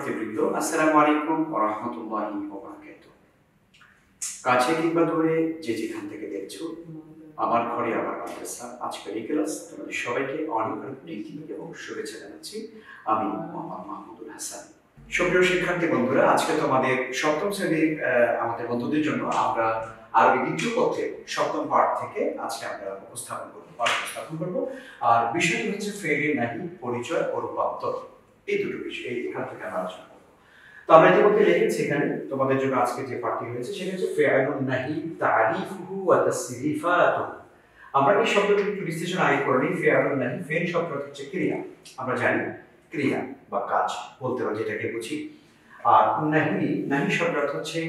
শিক্ষার্থীবৃন্দ, আসসালামু আলাইকুম ওয়া রাহমাতুল্লাহি ওয়া বারাকাতুহু। কাছে কিংবা দূরে যে যেখান থেকে দেখছো, আমার ঘরে আমার মাদ্রাসা আজকের এই ক্লাস তোমাদের সবাইকে অনেক অনেক প্রীতি এবং শুভেচ্ছা জানাচ্ছি। আমি মোহাম্মদ মাহমুদুল হাসান। সুপ্রিয় শিক্ষার্থী বন্ধুরা, আজকে তোমাদের সপ্তম শ্রেণীর আমাদের বন্ধুদের জন্য আমরা আরবি দ্বিতীয় পত্রের সপ্তম পাঠ থেকে আজকে আমরা উপস্থাপন করব। আর বিষয়টি হচ্ছে ফেলে নাহি, পরিচয় ও রূপান্তর। এই দুটো বিষয় এখান থেকে আমরা আলোচনা করব। তো আমরা ইতিমধ্যে লিখেছি এখানে তোমাদের জন্য আজকে যে পাঠটি হয়েছে সেটা হচ্ছে ফিআলুন নাহি তারিফুহু ওয়া তাসরিফাতুহু। আমরা এই শব্দটি একটু বিশ্লেষণ আগে করে নিই। ফিআলুন নাহি, ফেল শব্দ হচ্ছে ক্রিয়া, আমরা জানি ক্রিয়া বা কাজ বলতে আমরা যেটাকে বুঝি। আর নাহি শব্দ হচ্ছে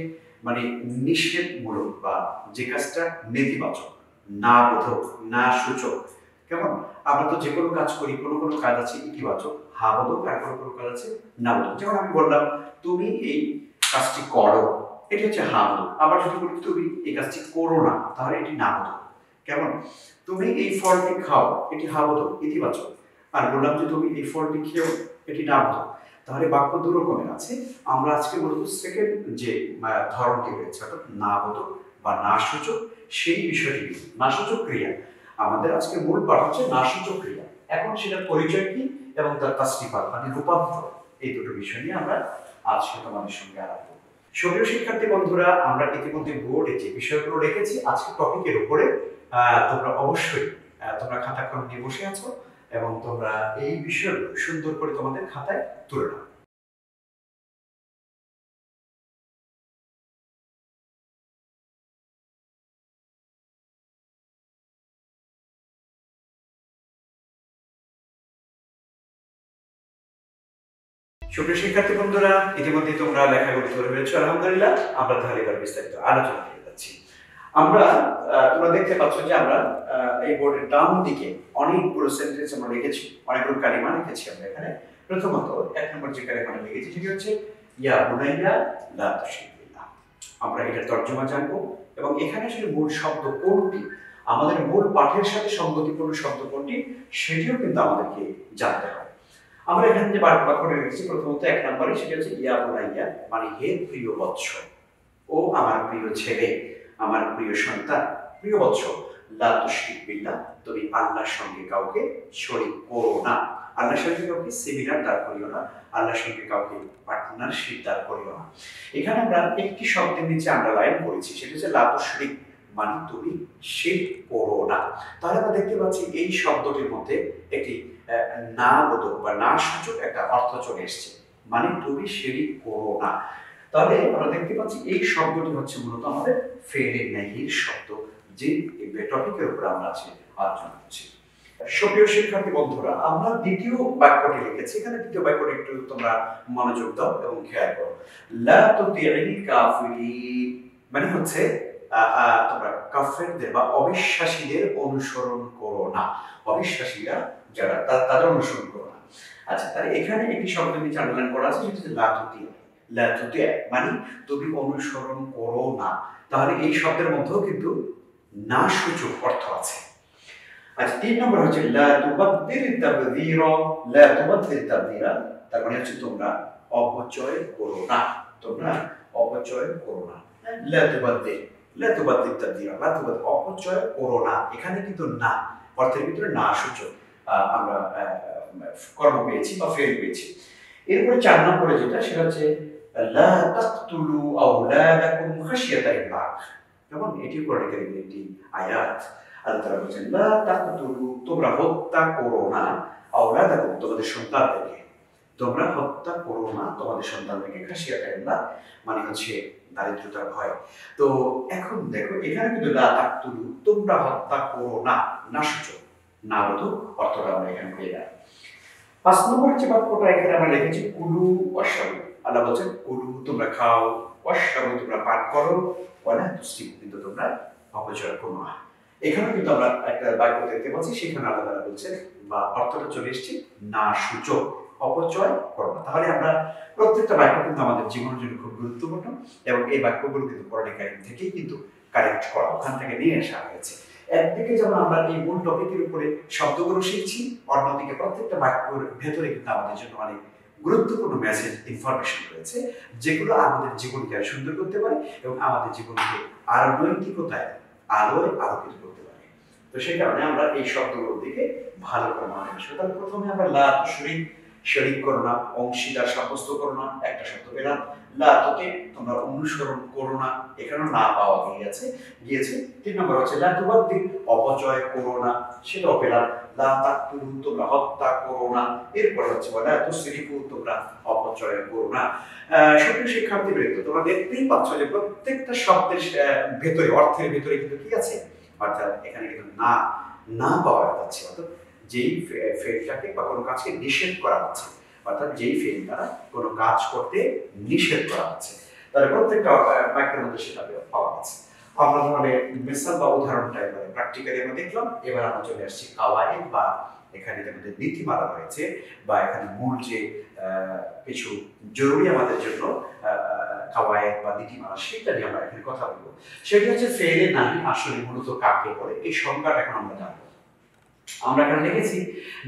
মানে নিষেধমূলক বা যে কাজটা নেতিবাচক, না বোধক, না সূচক। কেমন আমরা তো যে কোনো কাজ করি, কোনো কাজ আছে ইতিবাচক, হা বোধক, আর কোনো কাজ আছে না বোধক। যেমন আমি বললাম তুমি এই কাজটি করো, এটি হচ্ছে হা বোধক। আবার যদি বলি তুমি এই কাজটি করো না, তাহলে এটি না বোধক। কেমন তুমি এই ফলটি খাও, এটি হা বোধক, ইতিবাচক। আর বললাম যে তুমি এই ফলটি খেও, এটি না বোধক। তাহলে বাক্য দু রকমের আছে। আমরা আজকে মূলত সেকেন্ড যে ধরনটি রয়েছে অর্থাৎ না বোধক বা না সূচক, সেই বিষয়টি না সূচক ক্রিয়া। আমাদের আজকে মূল পাঠ হচ্ছে না সূচক ক্রিয়া। এখন সেটার পরিচয় কি এবং তার তাসরিফাত মানে রূপান্তর, এই দুটো বিষয় নিয়ে আমরা আজকে তোমাদের সঙ্গে আলাপ করব। সুপ্রিয় শিক্ষার্থী বন্ধুরা, আমরা ইতিমধ্যে বোর্ডে যে বিষয়গুলো রেখেছি আজকে টপিকের উপরে, তোমরা অবশ্যই তোমরা খাতা কলম নিয়ে বসে আছো এবং তোমরা এই বিষয়গুলো সুন্দর করে তোমাদের খাতায় তুলে নাও। সুপ্রিয় শিক্ষার্থী বন্ধুরা, ইতিমধ্যে তোমরা লেখাগুলো ধরে ফেলেছো আলহামদুলিল্লাহ। আমরা তাহলে এবার বিস্তারিত আলোচনা করে যাচ্ছি। আমরা তোমরা দেখতে পাচ্ছ যে আমরা এই বোর্ডের ডান দিকে অনেকগুলো সেন্টেন্স আমরা লিখেছি, অনেকগুলো কালিমা লিখেছি আমরা এখানে। প্রথমত এক নম্বর যে কালিমাটা লিখেছি সেটি হচ্ছে ইয়া বুনাইয়া লা তুশরিক বিল্লাহ। আমরা এটার তর্জমা জানবো এবং এখানে আসলে মূল শব্দ কোনটি, আমাদের মূল পাঠের সাথে সঙ্গতিপূর্ণ শব্দ কোনটি, সেটিও কিন্তু আমাদেরকে জানতে হবে। আমরা এখানে যে বাক্যটা রেখেছি প্রথমত এক নম্বরে সেটা হচ্ছে ইয়া বুনাইয়া মানে হে প্রিয় বৎস, ও আমার প্রিয় ছেলে, আমার প্রিয় সন্তান, প্রিয় বৎস, লা তুশরিক বিল্লাহ, তুমি আল্লাহর সঙ্গে কাউকে শরীক করো না। আল্লাহর সঙ্গে কাউকে সিমিলার দাঁড় করিও না, আল্লাহর সঙ্গে কাউকে পার্টনারশিপ দাঁড় করিও না। এখানে আমরা একটি শব্দের নিচে আন্ডারলাইন করেছি, সেটা হচ্ছে লা তুশরিক মানে তুমি শিরক করো না। তাহলে আমরা দেখতে পাচ্ছি এই শব্দটির মধ্যে একটি না বোধক বা না সূচক একটা অর্থ চলে এসছে, মানে তুমি শিরক করো না। তাহলে আমরা দেখতে পাচ্ছি এই শব্দটি হচ্ছে মূলত আমাদের ফেলে নাহির শব্দ, যে টপিকের উপর আমরা আজকে আলোচনা করছি। সুপ্রিয় শিক্ষার্থী বন্ধুরা, আমরা দ্বিতীয় বাক্যটি লিখেছি। এখানে দ্বিতীয় বাক্যটি একটু তোমরা মনোযোগ দাও এবং খেয়াল করো। লা তুতি'ল কাফিরিন মানে হচ্ছে তোমরা কাফেরদের বা অবিশ্বাসীদের অনুসরণ করো না। অবিশ্বাসীরা যারা তাদের অনুসরণ করো না। আচ্ছা, তাহলে এখানে একটি শব্দ নিচে আন্ডারলাইন করা আছে, সেটা হচ্ছে লা তুতি'। লা তুতি' মানে তুমি অনুসরণ করো না। তাহলে এই শব্দের মধ্যেও কিন্তু না সূচক অর্থ আছে। আচ্ছা, তিন নম্বর হচ্ছে লা তুবাদদির তাবদীরা। লা তুবাদদির তাবদীরা তার মানে হচ্ছে তোমরা অপচয় করো না, তোমরা অপচয় করো না। লা তুবাদদির, লা তুবাদদির তাবদীরা, লা তুবাদদির অপচয় করো না। এখানে কিন্তু না অর্থের ভিতরে না সূচক আমরা কর্ম পেয়েছি বা ফেল পেয়েছি। এরপরে চার নম্বরে যেটা সেটা হচ্ছে লা তাকতুলু আওলাদাকুম খাশিয়াতা ইমলাক। যেমন এটি কোরআন কারীমের একটি আয়াত। আল্লাহ তাআলা বলেছেন লা তাকতুলু, তোমরা হত্যা করো না, আওলাদাকুম তোমাদের সন্তানদেরকে, তোমরা হত্যা করো না তোমাদের সন্তানদেরকে, খাশিয়াতা ইমলাক মানে হচ্ছে দারিদ্রতার ভয়। তো এখন দেখো এখানে কিন্তু লা তাকতুলু তোমরা হত্যা করো না, না সূচক, না বোধক অর্থটা আমরা এখানে পেয়ে যাই। পাঁচ নম্বর যে বাক্যটা এখানে আমরা লিখেছি কুলু ওয়াশরাবু। আল্লাহ বলছেন কুলু তোমরা খাও, ওয়াশরাবু তোমরা পান করো, ওয়ালা তুসরিফু কিন্তু তোমরা অপচয় করো না। এখানে কিন্তু আমরা একটা বাক্য দেখতে পাচ্ছি, সেখানে আল্লাহ তাআলা বলছেন বা অর্থটা চলে এসেছে না সূচক, অপচয় করো না। তাহলে আমরা প্রত্যেকটা বাক্য কিন্তু আমাদের জীবনের জন্য খুব গুরুত্বপূর্ণ এবং এই বাক্যগুলো কিন্তু কোরআন কারীম থেকেই কিন্তু কালেক্ট করা, ওখান থেকে নিয়ে আসা হয়েছে। একদিকে যেমন আমরা এই মূল টপিকের উপরে শব্দগুলো শিখছি, অন্যদিকে প্রত্যেকটা বাক্যের ভেতরে কিন্তু আমাদের জন্য অনেক গুরুত্বপূর্ণ মেসেজ ইনফরমেশন রয়েছে যেগুলো আমাদের জীবনকে আরো সুন্দর করতে পারে এবং আমাদের জীবনকে আরো নৈতিকতায় আলোয় আলোকিত করতে পারে। তো সেই কারণে আমরা এই শব্দগুলোর দিকে ভালো করে মনে রাখবো। তাহলে প্রথমে আমরা লা শরীক করো না, অংশীদার সাব্যস্ত করো না, একটা শব্দ পেলাম। লা তোকে তোমরা অনুসরণ করো না, এখানেও না পাওয়া গিয়েছে। 3 নম্বর হচ্ছে লা তুবাদ্দিল, অপচয় করো না, সেটাও পেলাম। লা তাকতুলু, তোমরা হত্যা করো না। এরপর হচ্ছে ওয়ালা তুসরিফু, তোমরা অপচয় করো না। সুপ্রিয় শিক্ষার্থীবৃন্দ, তোমরা দেখতেই পাচ্ছ যে প্রত্যেকটা শব্দের ভেতরে, অর্থের ভেতরে কিন্তু কি আছে, অর্থাৎ এখানে কিন্তু না পাওয়া যাচ্ছে, অর্থাৎ যেই ফেলটাকে বা কোনো কাজকে নিষেধ করা হচ্ছে, অর্থাৎ যেই ফেল দ্বারা কোনো কাজ করতে নিষেধ করা হচ্ছে, তাহলে প্রত্যেকটা বাক্যের মধ্যে সেটা পাওয়া যাচ্ছে। আমরা তাহলে মিসাল বা উদাহরণটা এবারে প্র্যাকটিক্যালি আমরা দেখলাম। এবার আমরা চলে আসছি কাওয়াইদ, বা এখানে আমাদের নীতিমালা রয়েছে, বা এখানে মূল যে কিছু জরুরি আমাদের জন্য কাওয়াইদ বা নীতিমালা, সেটা নিয়ে আমরা এখানে কথা বলবো। সেটা হচ্ছে ফেলে নাহি আসলে মূলত কাকে বলে, এই সংজ্ঞাটা এখন আমরা জানবো। আমরা এখানে দেখেছি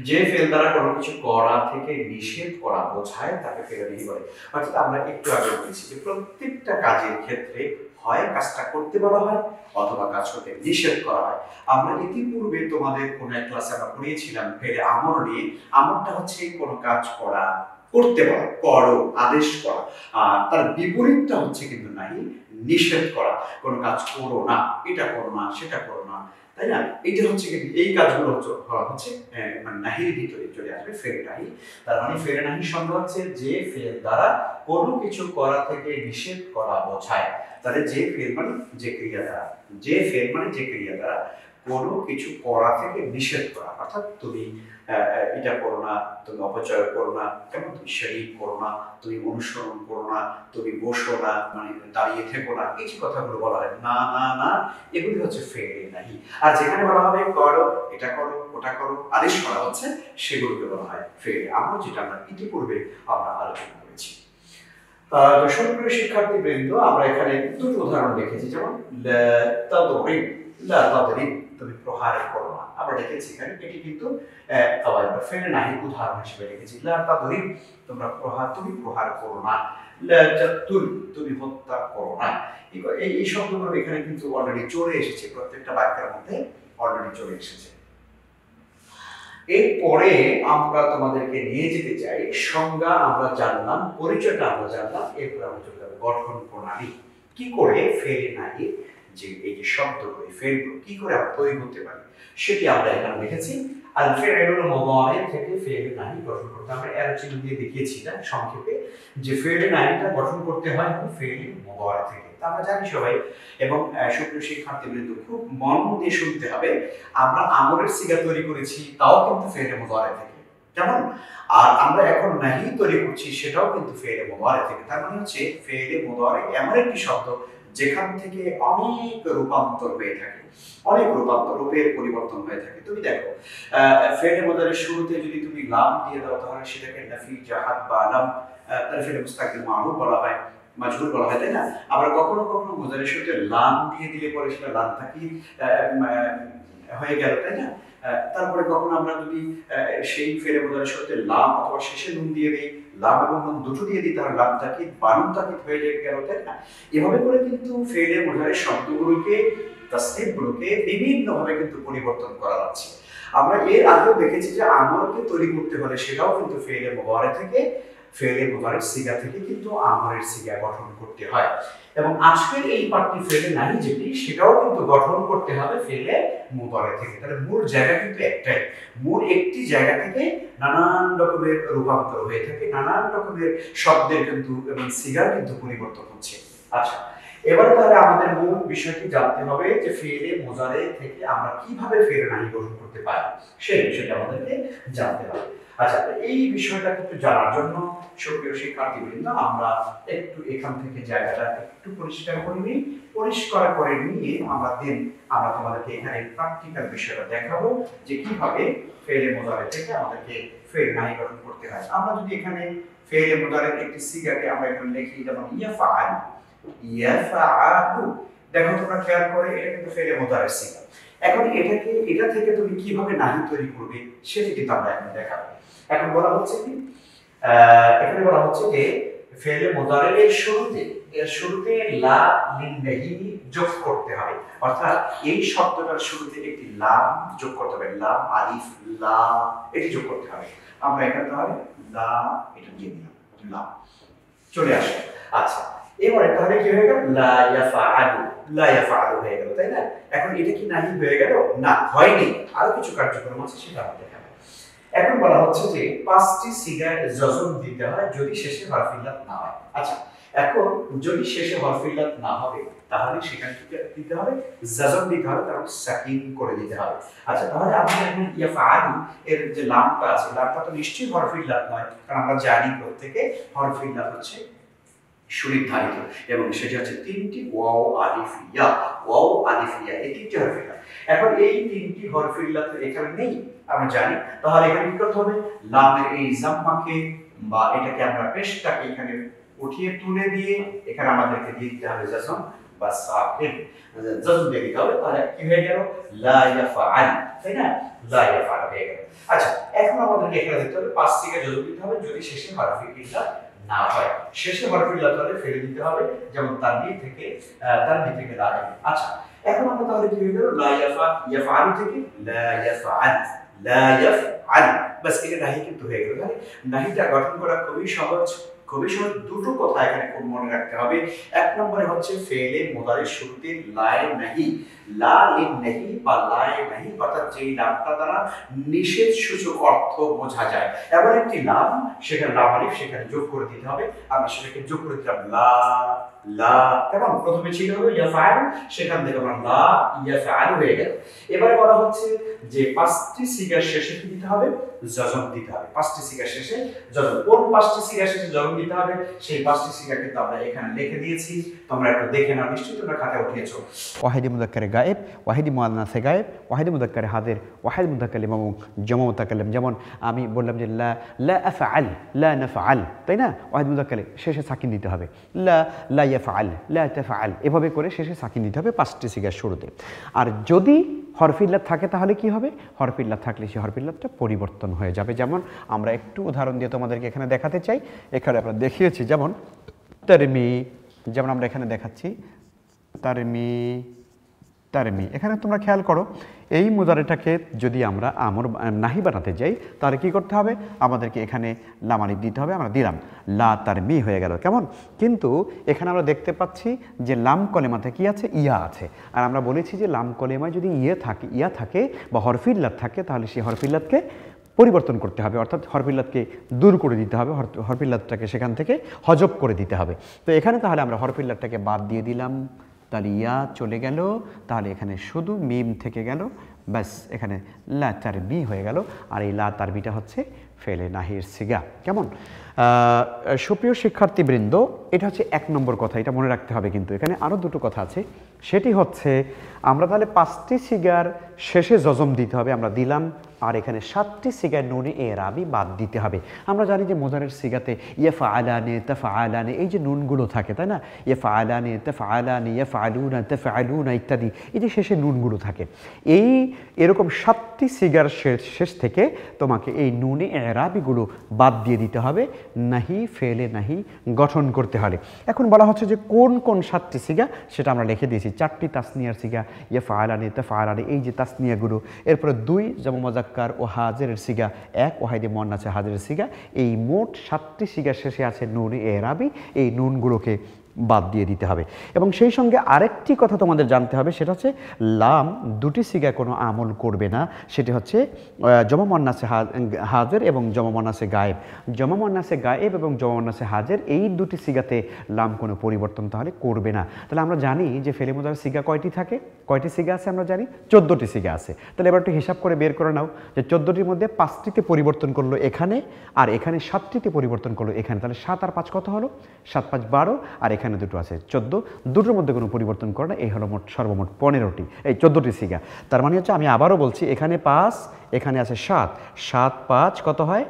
যে ফেল দ্বারা কোনো কিছু করা থেকে নিষেধ করা বোঝায় তাকে ফেলে নাহি বলে। অর্থাৎ আমরা একটু আগে বলেছি যে প্রত্যেকটা কাজের ক্ষেত্রে হয় কাজটা করতে বলা হয় অথবা কাজ করতে নিষেধ করা হয়। আমরা ইতিপূর্বে তোমাদের কোন এক ক্লাসে আমরা পড়িয়েছিলাম ফেলে আমর নিয়ে। আমরটা হচ্ছে কোনো কাজ করতে বলা, করো, আদেশ করা। আর তার বিপরীতটা হচ্ছে কিন্তু নাহি, নিষেধ করা, কোনো কাজ করো না, এটা করো না, সেটা করো না, তাই না? এটা হচ্ছে কিন্তু এই কাজগুলো হচ্ছে মানে নাহির ভিতরে চলে আসবে ফেলে নাহি। তার মানে ফেলে নাহি সংজ্ঞা হচ্ছে যে ফেল দ্বারা কোনো কিছু করা থেকে নিষেধ করা বোঝায়। তাহলে যে ফেল মানে যে ক্রিয়া দ্বারা, যে ফেল মানে যে ক্রিয়া দ্বারা কোনো কিছু করা থেকে নিষেধ করা, অর্থাৎ তুমি এটা করো না, তুমি অপচয় করো না, কেমন, তুমি শরীক করো না, তুমি অনুসরণ করো না, তুমি বসো না, মানে দাঁড়িয়ে থেকো না, এই যে কথাগুলো বলা হয় না না না, এগুলি হচ্ছে ফেলে নাহি। আর যেখানে বলা হবে করো, এটা করো, ওটা করো, আদেশ করা হচ্ছে, সেগুলোকে বলা হয় ফেলে আমর, যেটা আমরা ইতিপূর্বে আমরা আলোচনা করেছি। সুপ্রিয় শিক্ষার্থীবৃন্দ, আমরা এখানে দুটো উদাহরণ দেখেছি, যেমন তুমি প্রহার করো না। আমরা দেখেছি এখানে এটি কিন্তু ফেলে নাহি উদাহরণ হিসেবে দেখেছি। তোমরা তুমি প্রহার করো না। তুমি হত্যা করো না। এই শব্দগুলো এখানে কিন্তু অলরেডি চলে এসেছে, প্রত্যেকটা বাক্যের মধ্যে অলরেডি চলে এসেছে। এরপরে আমরা তোমাদেরকে নিয়ে যেতে চাই, সংজ্ঞা আমরা জানলাম, পরিচয়টা আমরা জানলাম, এরপর আমরা চলে যাবো গঠন প্রণালী। কি করে ফেলে নাহি যে এই যে শব্দগুলো, ফেলগুলো কি করে আমরা তৈরি করতে পারি, সেটি আমরা এখানে দেখেছি। আল ফি'লুল মুদারি থেকে ফেলে নাহি গঠন করতে, আমরা এর চিহ্ন দিয়ে দেখিয়েছি না সংক্ষেপে, যে ফেলে নাহিটা গঠন করতে হয় ফেলে মুদারি থেকে। আমরা জানি সবাই, এবং সুপ্রিয় শিক্ষার্থীবৃন্দ খুব মন দিয়ে শুনতে হবে, আমরা আমরের সিগা তৈরি করেছি তাও কিন্তু ফেলে মুদারি থেকে, যেমন, আর আমরা এখন নাহি তৈরি করছি সেটাও কিন্তু ফেলে মুদারি থেকে। তার মানে হচ্ছে ফেলে মুদারি এমন একটি শব্দ যেখান থেকে অনেক রূপান্তর হয়ে থাকে, অনেক রূপের পরিবর্তন হয়ে থাকে। তুমি দেখো ফেলে মুদারির শুরুতে যদি তুমি লাম দিয়ে দাও তাহলে সেটাকে নাফি জাহাদ বা লাম, তার ফেলে মুস্তাকিল মারুফ বলা হয়, মাজহুর বলা হয়, তাই না? আবার কখনো কখনো মুদারির শুরুতে লাম দিয়ে দিলে পরে সেটা লাম থাকি হয়ে গেল, তাই না? তারপরে কখনো আমরা যদি সেই ফেলে মুদারির শুরুতে লাম অথবা শেষে নুন দিয়ে দিই, লাম এবং নুন দুটো দিয়ে দিই, তাহলে লাম তাকিদ বানুন তাকিদ হয়ে গেল, তাই না? এভাবে করে কিন্তু ফেলে মুদারির শব্দগুলোকে, তাসরিফগুলোকে বিভিন্নভাবে কিন্তু পরিবর্তন করা যাচ্ছে। আমরা এর আগেও দেখেছি যে আমরকে তৈরি করতে হলে সেটাও কিন্তু ফেলে মুদারি থেকে, ফেলে মুদারির সিগা থেকে কিন্তু আমরের সিগা গঠন করতে হয়। এবং আজকের এই পাঠটি ফেলে নাহি যেটি, সেটাও কিন্তু গঠন করতে হবে ফেলে মুদারি থেকে। তাহলে মূল জায়গা কিন্তু একটাই, মূল একটি জায়গা থেকে নানান রকমের রূপান্তর হয়ে থাকে, নানান রকমের শব্দের কিন্তু এবং সিগার কিন্তু পরিবর্তন হচ্ছে। আচ্ছা, এবার তাহলে আমাদের মূল বিষয়টি জানতে হবে যে ফেলে মুদারি থেকে আমরা কিভাবে ফেলে নাহি গঠন করতে পারি, সেই বিষয়টা আমাদেরকে জানতে হবে। আচ্ছা, এই বিষয়টা একটু জানার জন্য সুপ্রিয় শিক্ষার্থীবৃন্দ, আমরা একটু এখান থেকে জায়গাটা একটু পরিষ্কার করে নিই। পরিষ্কার করে নিয়ে আমরা তোমাদেরকে এখানে প্র্যাকটিক্যাল বিষয়টা দেখাবো যে কিভাবে ফেলে মুদারি থেকে আমাদেরকে ফেলে নাহি গঠন করতে হয়। আমরা যদি এখানে ফেলে মুদারির একটি সিগাকে আমরা এখানে লিখি, যেমন ইয়াফআলু, দেখো তোমরা খেয়াল করে এটা কিন্তু ফেলে মুদারির সিগা। এখন এটা থেকে তুমি কিভাবে নাহি তৈরি করবে সেটা কিন্তু আমরা এখন দেখাবো। এখন বলা হচ্ছে কি এখানে বলা হচ্ছে যে ফেলে মুদারির শুরুতে লা লিন নাহি যোগ করতে হবে, অর্থাৎ এই শব্দটার শুরুতে একটি লাম যোগ করতে হবে, লাম আলিফ লা এটি যোগ করতে হবে। আমরা এখানে তাহলে লা এটা দিয়ে দিলাম, লা চলে আসে। আচ্ছা, এবারে তাহলে কি হয়ে গেল? লা ইয়াফআলু হয়ে গেল, তাই না? এখন এটা কি নাহি হয়ে গেল? না, হয়নি, আরো কিছু কার্যক্রম আছে সেটা আমরা দেখাবো। এখন বলা হচ্ছে যে 5টি সিগায় জজম দিতে হয় যদি শেষে হরফ ইল্লাত না হয়। আচ্ছা, এখন যদি শেষে হরফ ইল্লাত না হবে তাহলে সেখানে কি দিতে হবে? জজম দিতে হবে, তারপর সাকিন করে দিতে হবে। আচ্ছা, তাহলে আমরা এখন ইয়াফআলু এর যে লামটা আছে, লামটা তো নিশ্চয়ই হরফ ইল্লাত নয়, কারণ আমরা জানি প্রত্যেকে হরফ ইল্লাত হচ্ছে সুনির্ধারিত, এবং সেটা হচ্ছে 3টি ওয়াও আলিফ ইয়া, ওয়াও আলিফ ইয়া, এই 3টি হরফ ইল্লাত। এখন এই 3টি হরফ ইল্লাত এখানে নেই, আমরা জানি, তাহলে এখানে কি করতে হবে? লামের এই জাম্মাকে বা এটাকে আমরা পেশটাকে এখানে উঠিয়ে তুলে দিয়ে এখানে আমাদেরকে দিয়ে দিতে হবে জজম বা সাকিন, জজম দিয়ে দিতে হবে। তাহলে কি হয়ে গেল? লা ইয়াফআল, তাই না? লা ইয়াফআল হয়ে গেল। আচ্ছা, এখন আমাদেরকে এখানে দিতে হবে 5 থেকে জজম দিতে হবে যদি শেষে হরফ ইল্লাত না হয়। শেষে হরফ ইল্লাত হলে ফেলে দিতে হবে, যেমন তানবীহ থেকে লা। আচ্ছা, এখন আমরা তাহলে কি হয়ে গেল? লা ইয়াফআলু থেকে লা ইয়াফআল, লা ইয়াফআল, বাস এটা নাহি কিন্তু হয়ে গেল। তাহলে নাহিটা গঠন করা খুবই সহজ, খুবই সহজ। দুটো কথা এখানে খুব মনে রাখতে হবে। এক নম্বরে হচ্ছে ফেলে মুদারির শুরুতে লায়ে নাহি, লা লিন নাহি বা লায়ে নাহি, অর্থাৎ যেই লামটা দ্বারা নিষেধ সূচক অর্থ বোঝা যায়, এমন একটি লাম, সেখানে লাম আলিফ সেখানে যোগ করে দিতে হবে। আমরা সেটাকে যোগ করে দিলাম লা লা, এবং প্রথমে ছিল হলো ইয়াফআল, সেখান থেকে আমরা লা ইয়াফআল হয়ে গেল। এবারে বলা হচ্ছে যে 5টি সিগার শেষে কি দিতে হবে? জজম দিতে হবে। 5টি সিগার শেষে জজম। কোন 5টি সিগার শেষে জজম দিতে হবে সেই 5টি সিগা কিন্তু আমরা এখানে লিখে দিয়েছি, তোমরা একটু দেখে নাও, নিশ্চয়ই তোমরা খাতায় উঠিয়েছো। ওয়াহিদ মুযাক্কার গায়েব, ওয়াহিদ মুআন্নাস গায়েব, ওয়াহিদ মুযাক্কার হাজির, ওয়াহিদ মুতাকাল্লিম এবং জামা মুতাকাল্লিম। যেমন আমি বললাম যে লা লা আফআল, লা নাফআল, তাই না? ওয়াহিদ মুযাক্কার শেষে সাকিন দিতে হবে, লা লা ইয়াফআল, লা তাফআল, এভাবে করে শেষে সাকিন দিতে হবে 5টি সিগার শুরুতে। আর যদি হরফ ইল্লাত থাকে তাহলে কি হবে? হরফ ইল্লাত থাকলে সেই হরফ ইল্লাতটা পরিবর্তন হয়ে যাবে। যেমন আমরা একটু উদাহরণ দিয়ে তোমাদেরকে এখানে দেখাতে চাই। এখানে আমরা দেখিয়েছি, যেমন তারমি, যেমন আমরা এখানে দেখাচ্ছি তারমি, তারমি। এখানে তোমরা খেয়াল করো, এই মুদারিটাকে যদি আমরা আমর নাহি বানাতে যাই তাহলে কি করতে হবে? আমাদেরকে এখানে লাম আলিফ দিতে হবে, আমরা দিলাম, লা তারমি হয়ে গেল। কেমন? কিন্তু এখানে আমরা দেখতে পাচ্ছি যে লাম কলেমাতে কি আছে? ইয়া আছে। আর আমরা বলেছি যে লাম কলেমায় যদি ইয়া থাকে বা হরফ ইল্লাত থাকে তাহলে সেই হরফ ইল্লাতকে পরিবর্তন করতে হবে, অর্থাৎ হরফ ইল্লাতকে দূর করে দিতে হবে, হরফ ইল্লাতটাকে সেখান থেকে হজব করে দিতে হবে। তো এখানে তাহলে আমরা হরফ ইল্লাতটাকে বাদ দিয়ে দিলাম, তাহলে ইয়া চলে গেল, তাহলে এখানে শুধু মিম থেকে গেল, ব্যাস এখানে লা তারবি হয়ে গেল। আর এই লা তারবিটা হচ্ছে ফেলে নাহির সিগা। কেমন? সুপ্রিয় শিক্ষার্থীবৃন্দ, এটা হচ্ছে 1 নম্বর কথা, এটা মনে রাখতে হবে। কিন্তু এখানে আরও দুটো কথা আছে, সেটি হচ্ছে আমরা তাহলে 5টি সিগার শেষে জজম দিতে হবে, আমরা দিলাম। আর এখানে 7টি সিগার নুনে এরাবি বাদ দিতে হবে। আমরা জানি যে মুদারের সিগাতে ইয়াফআলানে, তাফআলানে, এই যে নুনগুলো থাকে, তাই না? ইয়াফআলানে, তাফআলানে, ইয়াফআলুনা, তাফআলুনা ইত্যাদি, এই যে শেষে নুনগুলো থাকে, এরকম 7টি সিগার শেষ থেকে তোমাকে এই নুনে এরাবিগুলো বাদ দিয়ে দিতে হবে নাহি ফেলে নাহি গঠন করতে হলে। এখন বলা হচ্ছে যে কোন কোন 7টি সিগা, সেটা আমরা লিখে দিয়েছি। 4টি তাসনিয়ার সিগা, ইয়াফআলানে, তাফআলানে, এই যে তাসনিয়াগুলো। এরপরে 2 জামা মুযাক্কার ও হাজিরের সিগা, 1 ওয়াহিদে মুআন্নাসে হাজিরের সিগা। এই মোট 7টি সিগার শেষে আছে নুনে এরাবি, এই নুনগুলোকে বাদ দিয়ে দিতে হবে। এবং সেই সঙ্গে আরেকটি কথা তোমাদের জানতে হবে, সেটা হচ্ছে লাম 2টি সিগায় কোনো আমল করবে না, সেটি হচ্ছে জমা মুআন্নাসে হাজির এবং জমা মুআন্নাসে গায়েব। জমা মুআন্নাসে গায়েব এবং জমা মুআন্নাসে হাজির, এই 2টি সিগাতে লাম কোনো পরিবর্তন তাহলে করবে না। তাহলে আমরা জানি যে ফেলে মুদারির সিগা কয়টি থাকে? কয়টি সিগা আছে আমরা জানি? 14টি সিগা আছে। তাহলে এবার একটু হিসাব করে বের করে নাও যে 14টির মধ্যে 5টিতে পরিবর্তন করলো এখানে, আর এখানে 7টিতে পরিবর্তন করলো এখানে। তাহলে 7 আর 5 কত হলো? 7 5 12, আর এখানে 2টো আছে 14। দুটোর মধ্যে কোনো পরিবর্তন করে না। এই হলো সর্বমোট 15টি, এই 14টি সিগা। তার মানে হচ্ছে, আমি আবারও বলছি, এখানে 5, এখানে আছে 7, 7 5 কত হয়?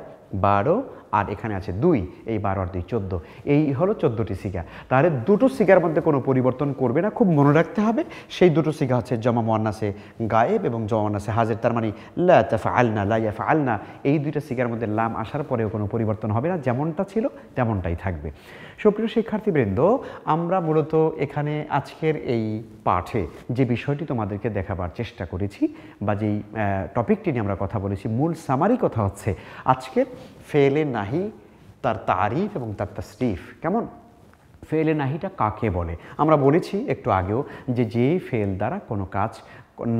12, আর এখানে আছে 2, এই 12 আর 2 14, এই হলো 14টি সিগা। তাহলে দুটো সিগার মধ্যে কোনো পরিবর্তন করবে না, খুব মনে রাখতে হবে। সেই দুটো সিগা হচ্ছে জমা মুয়ান্নাসে গায়েব এবং জমা মুয়ান্নাসে হাজির। তার মানে লা তাফআলনা, লা ইয়াফআলনা, এই দুইটা সিগার মধ্যে লাম আসার পরেও কোনো পরিবর্তন হবে না, যেমনটা ছিল তেমনটাই থাকবে। সুপ্রিয় শিক্ষার্থীবৃন্দ, আমরা মূলত এখানে আজকের এই পাঠে যে বিষয়টি তোমাদেরকে দেখাবার চেষ্টা করেছি বা যেই টপিকটি নিয়ে আমরা কথা বলেছি, মূল সামারি কথা হচ্ছে আজকের ফেলে নাহি, তার তারিফ এবং তার তাসরিফ। কেমন? ফেলে নাহিটা কাকে বলে? আমরা বলেছি একটু আগেও যে ফেল দ্বারা কোনো কাজ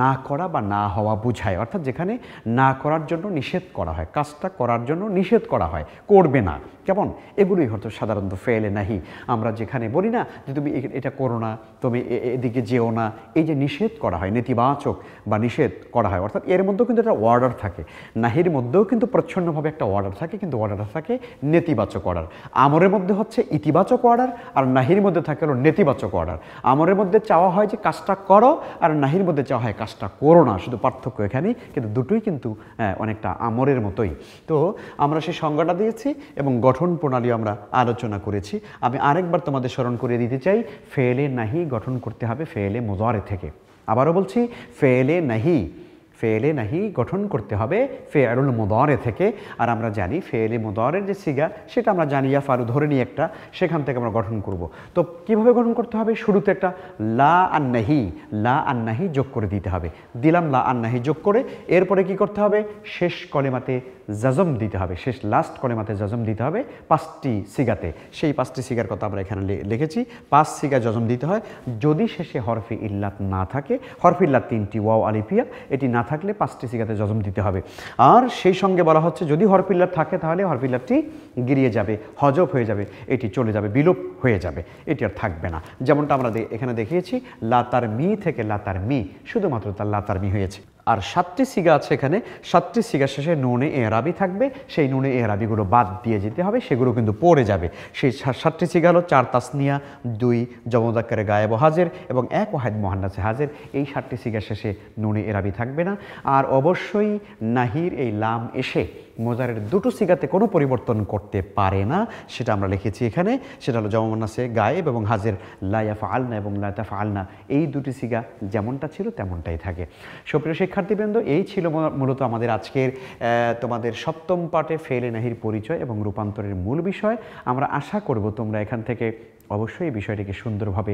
না করা বা না হওয়া বোঝায়, অর্থাৎ যেখানে না করার জন্য নিষেধ করা হয়, কাজটা করার জন্য নিষেধ করা হয়, করবে না। কেমন? এগুলোই হয়তো সাধারণত ফেলে নাহি। আমরা যেখানে বলি না যে তুমি এটা করো না, তুমি এদিকে যেও না, এই যে নিষেধ করা হয়, নেতিবাচক বা নিষেধ করা হয়, অর্থাৎ এর মধ্যেও কিন্তু একটা অর্ডার থাকে। নাহির মধ্যেও কিন্তু প্রচ্ছন্নভাবে একটা অর্ডার থাকে, কিন্তু অর্ডারটা থাকে নেতিবাচক অর্ডার। আমরের মধ্যে হচ্ছে ইতিবাচক অর্ডার, আর নাহির মধ্যে থাকে হলো নেতিবাচক অর্ডার। আমরের মধ্যে চাওয়া হয় যে কাজটা করো, আর নাহির মধ্যে চাওয়া হয় কাজটা করো না। শুধু পার্থক্য এখানেই, কিন্তু দুটোই কিন্তু অনেকটা আমরের মতোই। তো আমরা সেই সংজ্ঞাটা দিয়েছি এবং গঠন প্রণালী আমরা আলোচনা করেছি। আমি আরেকবার তোমাদের স্মরণ করে দিতে চাই, ফেলে নাহি গঠন করতে হবে ফেলে মুজারে থেকে। আবারও বলছি, ফেলে নাহি, ফেলে নাহি গঠন করতে হবে ফেলুল মুদারে থেকে। আর আমরা জানি ফেলে মুদারের যে সিগা সেটা আমরা জানি, ইয়াফালু ধরে নিই একটা, সেখান থেকে আমরা গঠন করব। তো কিভাবে গঠন করতে হবে? শুরুতে একটা লা আন্নাহি, লা আন্নাহি যোগ করে দিতে হবে। দিলাম লা আন্নাহি যোগ করে, এরপরে কি করতে হবে? শেষ কলেমাতে জাজম দিতে হবে, শেষ লাস্ট কলেমাতে জাজম দিতে হবে 5টি সিগাতে। সেই 5টি সিগার কথা আমরা এখানে লিখেছি। 5 সিগা জাজম দিতে হয় যদি শেষে হরফে ইল্লাত না থাকে। হরফে ইল্লাত 3টি, ওয়াও আলিফিয়া, এটি না থাকলে 5টি সিগাতে জজম দিতে হবে। আর সেই সঙ্গে বলা হচ্ছে যদি হরফ ইল্লাত থাকে তাহলে হরফ ইল্লাতটি গিরিয়ে যাবে, হজব হয়ে যাবে, এটি চলে যাবে, বিলোপ হয়ে যাবে, এটি আর থাকবে না। যেমনটা আমরা এখানে দেখিয়েছি, লাতার মি থেকে লাতার মি, শুধুমাত্র তার লাতার মি হয়েছে। আর 7টি সিগা আছে এখানে, 7টি সিগা শেষে নুনে এরাবি থাকবে, সেই নুনে এরাবিগুলো বাদ দিয়ে যেতে হবে, সেগুলো কিন্তু পড়ে যাবে। সেই 7টি সিগা হলো 4 তাসনিয়া, 2 জমা মুযাক্কারে গায়েব ও হাজির এবং 1 ওয়াহিদ মুহান্নাসে হাজির। এই 7টি সিগা শেষে নুনে এরাবি থাকবে না। আর অবশ্যই নাহির এই লাম এসে মোজারের দুটো সিগাতে কোনো পরিবর্তন করতে পারে না, সেটা আমরা লিখেছি এখানে। সেটা হলো জমা মুন্নাসে গায়েব এবং হাজির, লা ইয়াফআলনা এবং লা তাফআলনা, এই দুটি সিগা যেমনটা ছিল তেমনটাই থাকে। সুপ্রিয় শিক্ষার্থীবৃন্দ, এই ছিল মূলত আমাদের আজকের তোমাদের 7ম পাঠে ফেলে নাহির পরিচয় এবং রূপান্তরের মূল বিষয়। আমরা আশা করব তোমরা এখান থেকে অবশ্যই এই বিষয়টিকে সুন্দরভাবে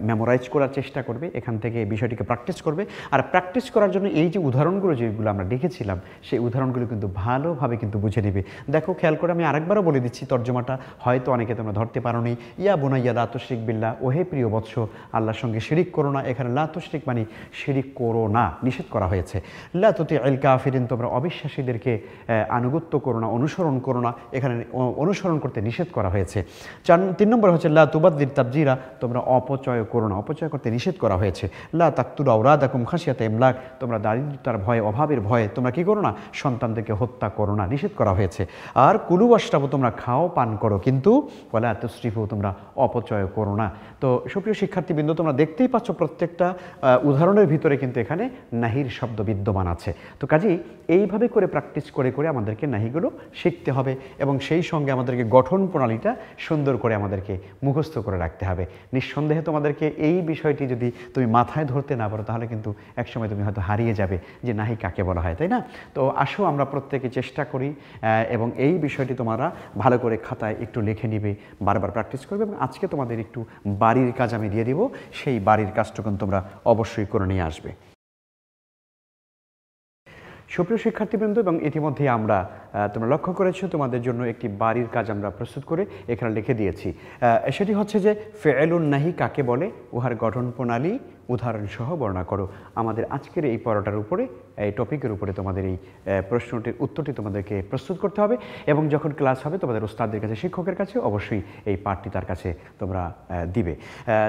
মেমোরাইজ করার চেষ্টা করবে, এখান থেকে এই বিষয়টিকে প্র্যাকটিস করবে। আর প্র্যাকটিস করার জন্য এই যে উদাহরণগুলো যেগুলো আমরা দেখেছিলাম, সেই উদাহরণগুলো কিন্তু ভালোভাবে কিন্তু বুঝে নেবে। দেখো, খেয়াল করে আমি আরেকবারও বলে দিচ্ছি তর্জমাটা, হয়তো অনেকে তোমরা ধরতে পারোনি। ইয়া বুনাইয়া লা তুশরিক বিল্লাহ, ওহে প্রিয় বৎস, আল্লাহর সঙ্গে শিরিক করো না। এখানে লা তুশরিক মানে শিরিক করো না, নিষেধ করা হয়েছে। লা তুতিউল কাফিরিন, তোমরা অবিশ্বাসীদেরকে আনুগত্য করো না, অনুসরণ করো না, এখানে অনুসরণ করতে নিষেধ করা হয়েছে। 3 নম্বর হচ্ছে লা তুবাদ্দির তাবজিরা, তোমরা অপচয় করো না, অপচয় করতে নিষেধ করা হয়েছে। লা তাকতুলু আওলাদাকুম খাশিয়াতা ইমলাক, তোমরা দারিদ্রতার ভয়ে, অভাবের ভয়ে তোমরা কি করো না? সন্তানদেরকে হত্যা করো না, নিষেধ করা হয়েছে। আর কুলু ওয়াশরাবু, তোমরা খাও পান করো, কিন্তু ওয়ালা তুসরিফু, তোমরা অপচয় করো না। তো সুপ্রিয় শিক্ষার্থীবৃন্দ, তোমরা দেখতেই পাচ্ছ প্রত্যেকটা উদাহরণের ভিতরে কিন্তু এখানে নাহির শব্দ বিদ্যমান আছে। তো কাজেই এইভাবে করে প্র্যাকটিস করে করে আমাদেরকে নাহিগুলো শিখতে হবে এবং সেই সঙ্গে আমাদেরকে গঠন প্রণালীটা সুন্দর করে আমাদেরকে মুখস্থ করে রাখতে হবে। নিঃসন্দেহে তোমাদেরকে এই বিষয়টি যদি তুমি মাথায় ধরতে না পারো, তাহলে কিন্তু একসময় তুমি হয়তো হারিয়ে যাবে যে নাহি কাকে বলা হয়, তাই না? তো আসো আমরা প্রত্যেকে চেষ্টা করি এবং এই বিষয়টি তোমরা ভালো করে খাতায় একটু লিখে নিবে, বারবার প্র্যাকটিস করবে। এবং আজকে তোমাদের একটু বাড়ির কাজ আমি দিয়ে দিব, সেই বাড়ির কাজটুকু তোমরা অবশ্যই করে নিয়ে আসবে। সুপ্রিয় শিক্ষার্থীবৃন্দ, এবং ইতিমধ্যে আমরা তোমরা লক্ষ্য করেছো তোমাদের জন্য একটি বাড়ির কাজ আমরা প্রস্তুত করে এখানে লিখে দিয়েছি। সেটি হচ্ছে যে ফেলুন নাহি কাকে বলে, উহার গঠন প্রণালী উদাহরণসহ বর্ণনা করো। আমাদের আজকের এই পড়াটার উপরে, এই টপিকের উপরে তোমাদের এই প্রশ্নটির উত্তরটি তোমাদেরকে প্রস্তুত করতে হবে এবং যখন ক্লাস হবে তোমাদের ওস্তাদের কাছে, শিক্ষকের কাছে অবশ্যই এই পাঠটি তার কাছে তোমরা দিবে।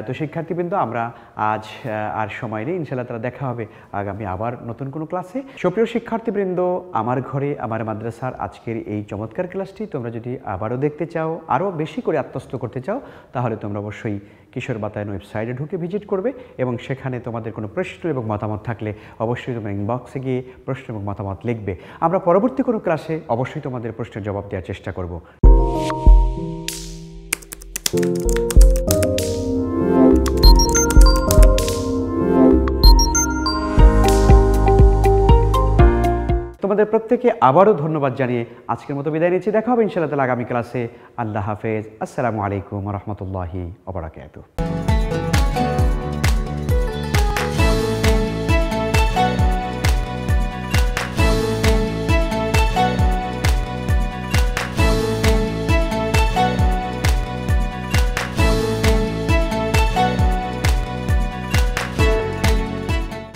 তো শিক্ষার্থীবৃন্দ, আমরা আজ আর সময় নেই, ইনশাআল্লাহ তারা দেখা হবে আগামী আবার নতুন কোনো ক্লাসে। সুপ্রিয় শিক্ষার্থীবৃন্দ, আমার ঘরে আমার মাদ্রাসার আজকের এই চমৎকার ক্লাসটি তোমরা যদি আবারও দেখতে চাও, আরও বেশি করে আত্মস্থ করতে চাও, তাহলে তোমরা অবশ্যই কিশোর বাতায়ন ওয়েবসাইটে ঢুকে ভিজিট করবে এবং সেখানে তোমাদের কোনো প্রশ্ন এবং মতামত থাকলে অবশ্যই তোমরা ইনবক্সে গিয়ে প্রশ্ন এবং মতামত লিখবে। আমরা পরবর্তী কোনো ক্লাসে অবশ্যই তোমাদের প্রশ্নের জবাব দেওয়ার চেষ্টা করব। তোমাদের প্রত্যেকে আবারও ধন্যবাদ জানিয়ে আজকের মতো বিদায় নিচ্ছি। দেখা হবে ইনশাআল্লাহ তাআলা আগামী ক্লাসে। আল্লাহ হাফেজ। আসসালামু আলাইকুম ওয়া রাহমাতুল্লাহি ওয়া বারাকাতুহু।